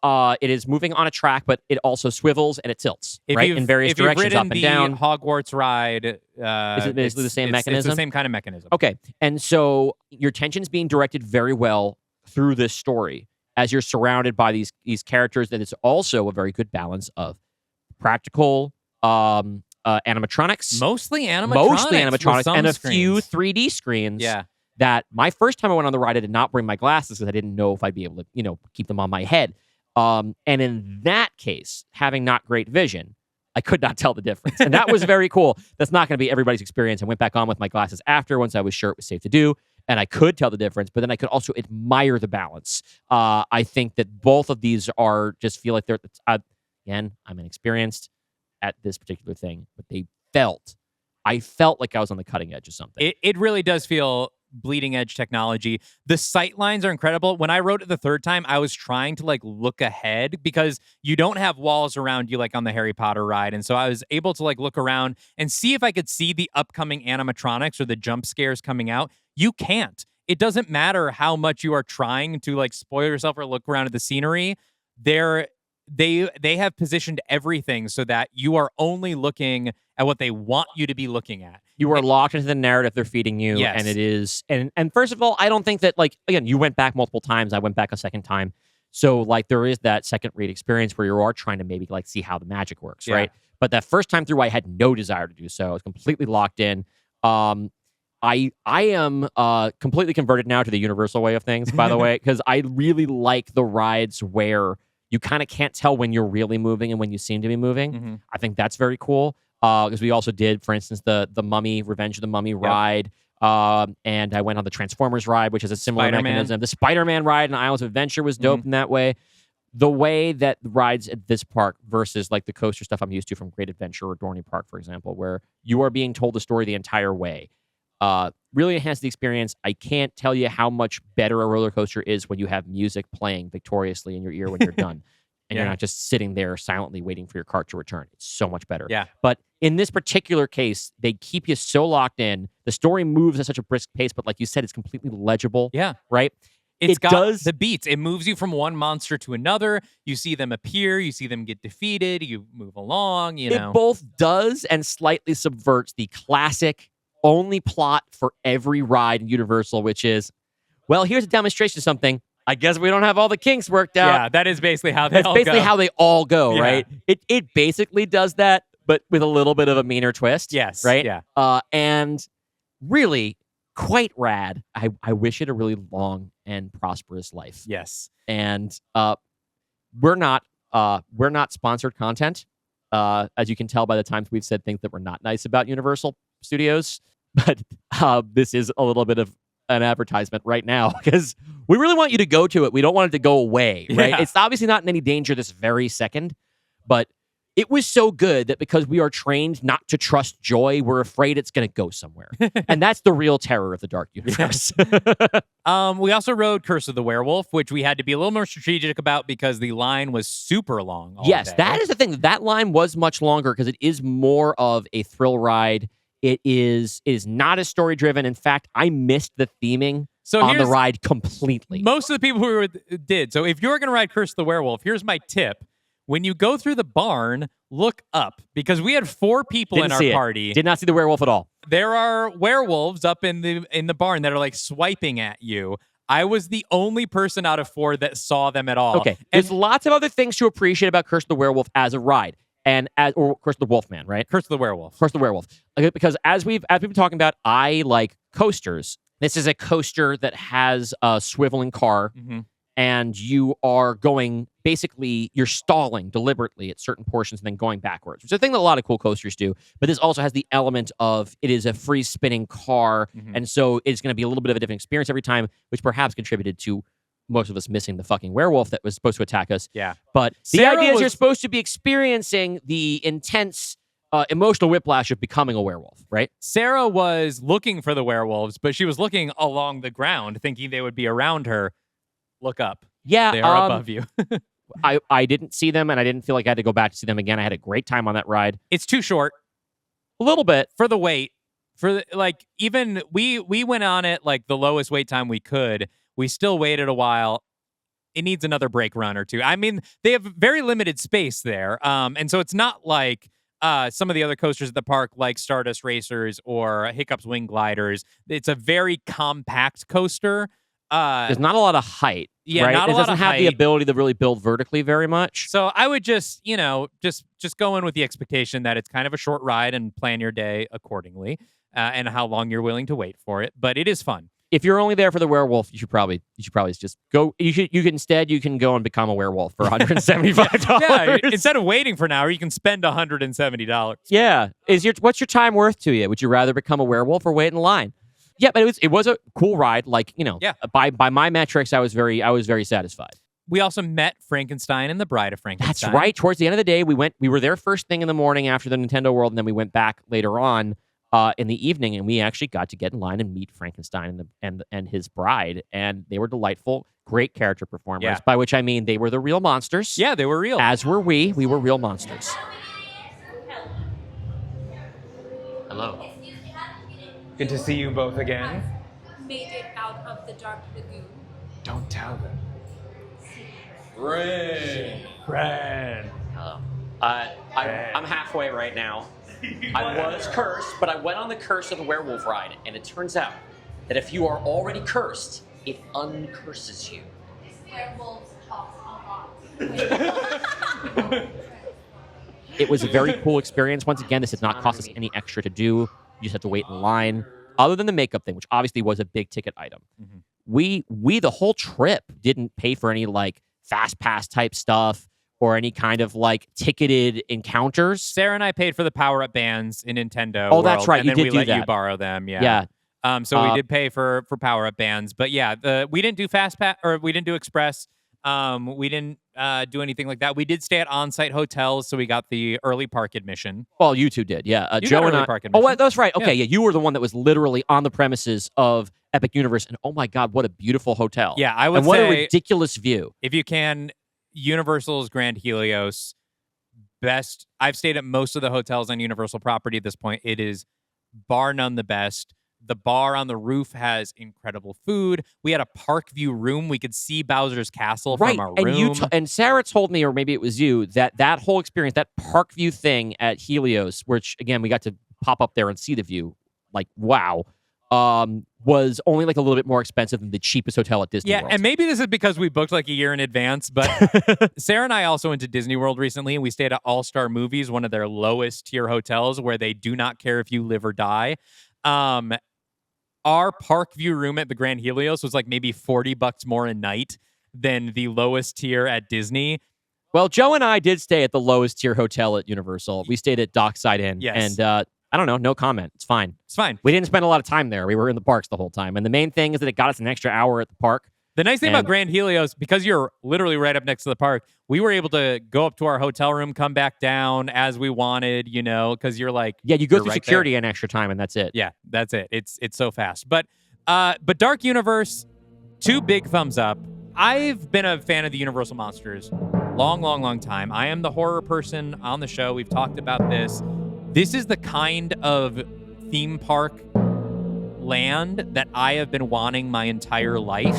Speaker 2: moving on a track, but it also swivels and it tilts, right? In various directions, up and down.
Speaker 1: Hogwarts ride,
Speaker 2: is it basically the same mechanism?
Speaker 1: It's the same kind of mechanism.
Speaker 2: Okay. And so your attention's being directed very well through this story as you're surrounded by these characters. That it's also a very good balance of practical animatronics.
Speaker 1: Mostly animatronics.
Speaker 2: And a
Speaker 1: screens.
Speaker 2: few 3D screens.
Speaker 1: Yeah.
Speaker 2: That my first time I went on the ride, I did not bring my glasses because I didn't know if I'd be able to, keep them on my head. And in that case, having not great vision, I could not tell the difference. And that was very cool. That's not going to be everybody's experience. I went back on with my glasses after, once I was sure it was safe to do. And I could tell the difference, but then I could also admire the balance. I think that both of these feel like they're, again, I'm inexperienced at this particular thing, but I felt like I was on the cutting edge of something.
Speaker 1: It really does feel bleeding edge technology. The sight lines are incredible. When I rode it the third time, I was trying to like look ahead because you don't have walls around you like on the Harry Potter ride. And so I was able to like look around and see if I could see the upcoming animatronics or the jump scares coming out. You can't. It doesn't matter how much you are trying to like spoil yourself or look around at the scenery. They have positioned everything so that you are only looking at what they want you to be looking at.
Speaker 2: You are locked into the narrative they're feeding you,
Speaker 1: Yes.
Speaker 2: and it is. And first of all, I don't think that, like, again, you went back multiple times. I went back a second time. So, like, there is that second read experience where you are trying to maybe, like, see how the magic works, right? But that first time through, I had no desire to do so. I was completely locked in. I am completely converted now to the Universal way of things, by the way, because I really like the rides where you kind of can't tell when you're really moving and when you seem to be moving.
Speaker 1: Mm-hmm.
Speaker 2: I think that's very cool. Because we also did, for instance, the Mummy, Revenge of the Mummy ride. And I went on the Transformers ride, which is a similar
Speaker 1: Spider-Man.
Speaker 2: mechanism. The Spider-Man ride in Islands of Adventure was dope in that way. The way that the rides at this park versus like the coaster stuff I'm used to from Great Adventure or Dorney Park, for example, where you are being told the story the entire way, really enhanced the experience. I can't tell you how much better a roller coaster is when you have music playing victoriously in your ear when you're done. And you're not just sitting there silently waiting for your cart to return. It's so much better.
Speaker 1: Yeah.
Speaker 2: But in this particular case, they keep you so locked in. The story moves at such a brisk pace, but like you said, it's completely legible.
Speaker 1: Yeah.
Speaker 2: Right?
Speaker 1: It
Speaker 2: does
Speaker 1: does the beats. It moves you from one monster to another. You see them appear. You see them get defeated. You move along, you know.
Speaker 2: It both does and slightly subverts the classic only plot for every ride in Universal, which is, well, here's a demonstration of something. I guess we don't have all the kinks worked out.
Speaker 1: Yeah, that is basically how they
Speaker 2: That's
Speaker 1: all
Speaker 2: basically
Speaker 1: go.
Speaker 2: how they all go,
Speaker 1: Yeah.
Speaker 2: right? It basically does that, but with a little bit of a meaner twist.
Speaker 1: Yes.
Speaker 2: Right?
Speaker 1: Yeah.
Speaker 2: And really quite rad. I wish it a really long and prosperous life.
Speaker 1: Yes.
Speaker 2: And we're not sponsored content. As you can tell by the times we've said things that were not nice about Universal Studios. But this is a little bit of an advertisement right now because we really want you to go to it. We don't want it to go away, right?
Speaker 1: Yeah.
Speaker 2: It's obviously not in any danger this very second, but it was so good that because we are trained not to trust joy, we're afraid it's going to go somewhere. And that's the real terror of the Dark Universe.
Speaker 1: We also rode Curse of the Werewolf, which we had to be a little more strategic about because the line was super long. All
Speaker 2: Yes,
Speaker 1: day.
Speaker 2: that is the thing. That line was much longer because it is more of a thrill ride. It is not as story driven. In fact, I missed the theming on the ride completely.
Speaker 1: Most of the people who did. So if you're going to ride Curse of the Werewolf, here's my tip. When you go through the barn, look up because we had 4 people in our party.
Speaker 2: Did not see the werewolf at all.
Speaker 1: There are werewolves up in the barn that are like swiping at you. I was the only person out of 4 that saw them at all.
Speaker 2: Okay. There's lots of other things to appreciate about Curse of the Werewolf as a ride. Or Curse of the Wolfman, right?
Speaker 1: Curse of the Werewolf.
Speaker 2: Curse of the Werewolf. Okay, because as we've been talking about, I like coasters. This is a coaster that has a swiveling car, and you are you're stalling deliberately at certain portions and then going backwards, which is a thing that a lot of cool coasters do. But this also has the element of it is a free spinning car, and so it's going to be a little bit of a different experience every time, which perhaps contributed to most of us missing the fucking werewolf that was supposed to attack us.
Speaker 1: Yeah.
Speaker 2: But the idea is you're supposed to be experiencing the intense emotional whiplash of becoming a werewolf, right?
Speaker 1: Sarah was looking for the werewolves, but she was looking along the ground, thinking they would be around her. Look up.
Speaker 2: Yeah.
Speaker 1: They are above you.
Speaker 2: I didn't see them, and I didn't feel like I had to go back to see them again. I had a great time on that ride.
Speaker 1: It's too short.
Speaker 2: A little bit.
Speaker 1: For the wait. Even we went on it like the lowest wait time we could. We still waited a while. It needs another brake run or two. I mean, they have very limited space there. And so it's not like some of the other coasters at the park, like Stardust Racers or Hiccup's Wing Gliders. It's a very compact coaster.
Speaker 2: There's not a lot of height.
Speaker 1: Yeah,
Speaker 2: right?
Speaker 1: not a
Speaker 2: It
Speaker 1: lot
Speaker 2: doesn't
Speaker 1: of
Speaker 2: have the
Speaker 1: height.
Speaker 2: ability to really build vertically very much.
Speaker 1: So I would just go in with the expectation that it's kind of a short ride and plan your day accordingly and how long you're willing to wait for it. But it is fun.
Speaker 2: If you're only there for the werewolf, you should probably just go. You can go and become a werewolf for $175.
Speaker 1: Yeah, instead of waiting for an hour, you can spend $170.
Speaker 2: Yeah. What's your time worth to you? Would you rather become a werewolf or wait in line? Yeah, but it was a cool ride. Like, by my metrics, I was very satisfied.
Speaker 1: We also met Frankenstein and the Bride of Frankenstein.
Speaker 2: That's right. Towards the end of the day, we were there first thing in the morning after the Nintendo World, and then we went back later on. in the evening, and we actually got to get in line and meet Frankenstein and his bride, and they were delightful, great character performers.
Speaker 1: Yeah.
Speaker 2: By which I mean they were the real monsters.
Speaker 1: Yeah, they were real.
Speaker 2: As were we. We were real monsters.
Speaker 8: Hello.
Speaker 3: Good to see you both again.
Speaker 10: Made it out of the dark lagoon.
Speaker 3: Don't tell them.
Speaker 8: Ren. I'm halfway right now. I was cursed, but I went on the curse of the werewolf ride, and it turns out that if you are already cursed, it uncurses you.
Speaker 10: Werewolves talk a lot.
Speaker 2: It was a very cool experience. Once again, this did not cost us any extra to do. You just had to wait in line. Other than the makeup thing, which obviously was a big ticket item.
Speaker 1: Mm-hmm.
Speaker 2: We the whole trip didn't pay for any like fast pass type stuff or any kind of like ticketed encounters.
Speaker 1: Sarah and I paid for the power-up bands in Nintendo.
Speaker 2: Oh, that's
Speaker 1: World,
Speaker 2: right.
Speaker 1: And
Speaker 2: You
Speaker 1: then
Speaker 2: did
Speaker 1: we
Speaker 2: do
Speaker 1: let
Speaker 2: that.
Speaker 1: you borrow them. Yeah. So we did pay for power-up bands, but yeah, we didn't do fast pass or we didn't do express. We didn't do anything like that. We did stay at on-site hotels, so we got the early park admission.
Speaker 2: Well, you two did, yeah.
Speaker 1: You
Speaker 2: Joe
Speaker 1: got
Speaker 2: and
Speaker 1: early
Speaker 2: I.
Speaker 1: park
Speaker 2: Oh,
Speaker 1: admission.
Speaker 2: that's right. Okay, yeah, you were the one that was literally on the premises of Epic Universe, and oh my God, what a beautiful hotel!
Speaker 1: Yeah, I would
Speaker 2: and what
Speaker 1: say
Speaker 2: a ridiculous view.
Speaker 1: if you can, Universal's Grand Helios, best. I've stayed at most of the hotels on Universal property at this point. It is bar none the best. The bar on the roof has incredible food. We had a park view room. We could see Bowser's Castle
Speaker 2: Right,
Speaker 1: from our
Speaker 2: and
Speaker 1: room.
Speaker 2: and Sarah told me, or maybe it was you, that whole experience, that park view thing at Helios, which again we got to pop up there and see the view, like wow, was only like a little bit more expensive than the cheapest hotel at Disney
Speaker 1: Yeah,
Speaker 2: World.
Speaker 1: and maybe this is because we booked like a year in advance, but Sarah and I also went to Disney World recently, and we stayed at All Star Movies, one of their lowest tier hotels where they do not care if you live or die. Our park view room at the Grand Helios was like maybe $40 more a night than the lowest tier at Disney.
Speaker 2: Well, Joe and I did stay at the lowest tier hotel at Universal. We stayed at Dockside Inn,
Speaker 1: Yes.
Speaker 2: and I don't know, no comment. It's fine.
Speaker 1: It's fine.
Speaker 2: We didn't spend a lot of time there. We were in the parks the whole time, and the main thing is that it got us an extra hour at the park.
Speaker 1: The nice thing
Speaker 2: And-
Speaker 1: about Grand Helios, because you're literally right up next to the park, we were able to go up to our hotel room, come back down as we wanted, because you're like,
Speaker 2: Yeah, you go
Speaker 1: you're
Speaker 2: through
Speaker 1: right
Speaker 2: security an extra time, and that's it.
Speaker 1: Yeah, that's it. It's so fast. But Dark Universe, 2 big thumbs up. I've been a fan of the Universal Monsters long time. I am the horror person on the show. We've talked about this. This is the kind of theme park land that I have been wanting my entire life.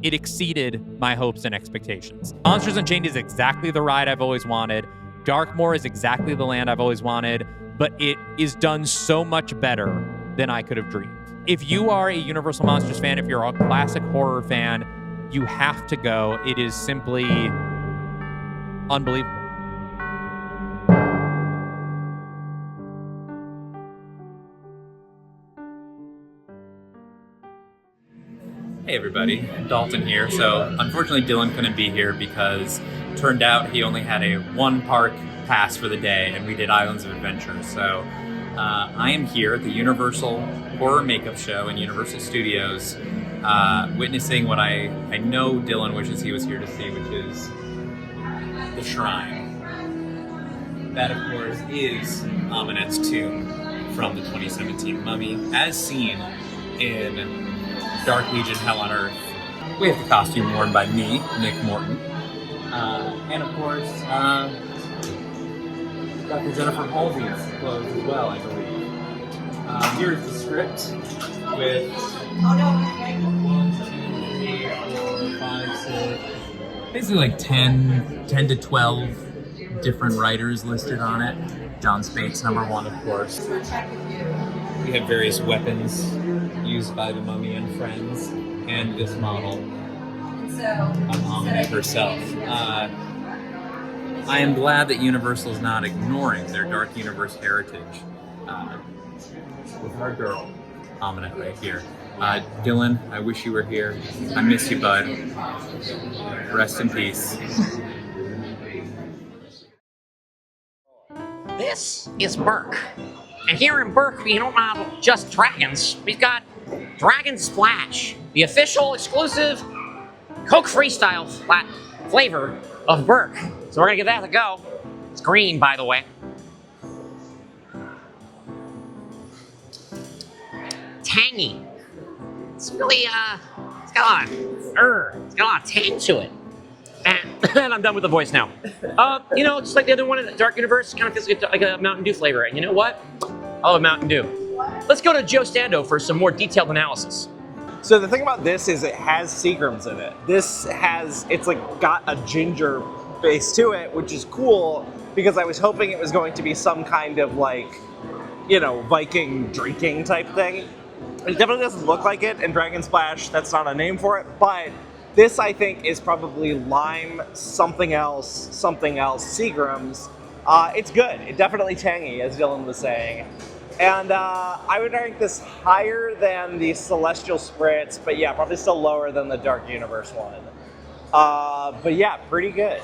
Speaker 1: It exceeded my hopes and expectations. Monsters Unchained is exactly the ride I've always wanted. Darkmoor is exactly the land I've always wanted, but it is done so much better than I could have dreamed. If you are a Universal Monsters fan, if you're a classic horror fan, you have to go. It is simply unbelievable. Hey everybody, Dalton here. So unfortunately Dylan couldn't be here because turned out he only had a 1 park pass for the day and we did Islands of Adventure. So I am here at the Universal Horror Makeup Show in Universal Studios, witnessing what I know Dylan wishes he was here to see, which is the Shrine. That of course is Ahmanet's tomb from the 2017 Mummy, as seen in Dark Legion, Hell on Earth. We have the costume worn by me, Nick Morton. And of course, Dr. Jennifer Halsey's clothes as well, I believe. Here's the script with 1, 2, 3, 4, 5, 6, basically like 10 to 12 different writers listed on it. John Spates, #1, of course. We have various weapons used by the Mummy and friends, and this model of Ahmanet herself. I am glad that Universal is not ignoring their Dark Universe heritage with our girl, Ahmanet, right here. Dylan, I wish you were here. I miss you, bud. Rest in peace.
Speaker 4: This is Burke. And here in Burke, we don't have just dragons. We've got Dragon Splash, the official exclusive Coke Freestyle flavor of Burke. So we're gonna give that a go. It's green, by the way. tangy. It's really it's got a lot of tang to it. And I'm done with the voice now. Just like the other one in the Dark Universe, kind of feels like a Mountain Dew flavor. And you know what? I love Mountain Dew. Let's go to Joe Stando for some more detailed analysis.
Speaker 11: So the thing about this is it has Seagrams in it. It's like got a ginger base to it, which is cool because I was hoping it was going to be some kind of like, Viking drinking type thing. It definitely doesn't look like it, and Dragon Splash, that's not a name for it, but this I think is probably lime, something else, Seagrams. It's good. It's definitely tangy, as Dylan was saying. And I would rank this higher than the Celestial Spritz, but yeah, probably still lower than the Dark Universe one. But yeah, pretty good.